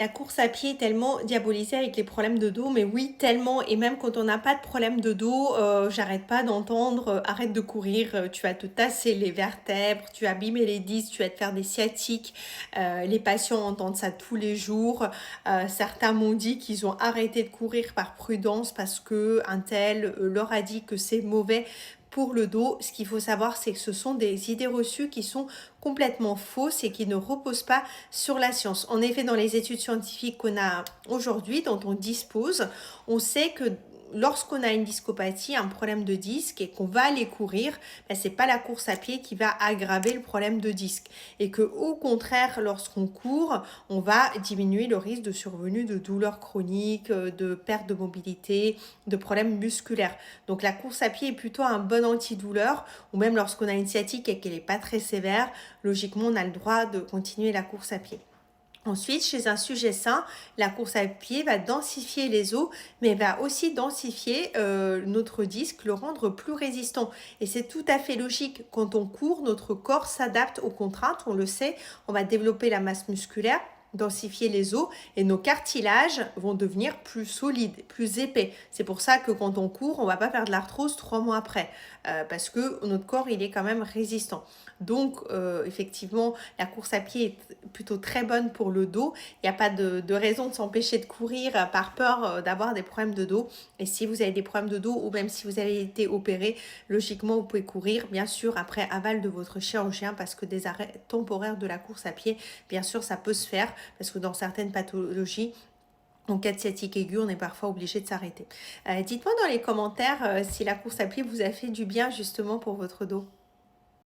La course à pied est tellement diabolisée avec les problèmes de dos, mais oui, tellement. Et même quand on n'a pas de problème de dos, j'arrête pas d'entendre arrête de courir, tu vas te tasser les vertèbres, tu vas abîmer les disques, tu vas te faire des sciatiques. Les patients entendent ça tous les jours. Certains m'ont dit qu'ils ont arrêté de courir par prudence parce que un tel leur a dit que c'est mauvais pour le dos. Ce qu'il faut savoir, c'est que ce sont des idées reçues qui sont complètement fausses et qui ne reposent pas sur la science. En effet, dans les études scientifiques qu'on a aujourd'hui, dont on dispose, on sait que lorsqu'on a une discopathie, un problème de disque et qu'on va aller courir, ben, c'est pas la course à pied qui va aggraver le problème de disque. Et que au contraire, lorsqu'on court, on va diminuer le risque de survenue de douleurs chroniques, de perte de mobilité, de problèmes musculaires. Donc la course à pied est plutôt un bon antidouleur, ou même lorsqu'on a une sciatique et qu'elle n'est pas très sévère, logiquement on a le droit de continuer la course à pied. Ensuite, chez un sujet sain, la course à pied va densifier les os, mais va aussi densifier notre disque, le rendre plus résistant. Et c'est tout à fait logique. Quand on court, notre corps s'adapte aux contraintes, on le sait, on va développer la masse musculaire, densifier les os et nos cartilages vont devenir plus solides, plus épais. C'est pour ça que quand on court, on ne va pas faire de l'arthrose 3 mois après, parce que notre corps, il est quand même résistant. Donc, effectivement, la course à pied est plutôt très bonne pour le dos. Il n'y a pas de raison de s'empêcher de courir par peur d'avoir des problèmes de dos. Et si vous avez des problèmes de dos ou même si vous avez été opéré, logiquement, vous pouvez courir, bien sûr, après aval de votre chirurgien parce que des arrêts temporaires de la course à pied, bien sûr, ça peut se faire parce que dans certaines pathologies, en cas de sciatique aiguë, on est parfois obligé de s'arrêter. Dites-moi dans les commentaires si la course à pied vous a fait du bien justement pour votre dos.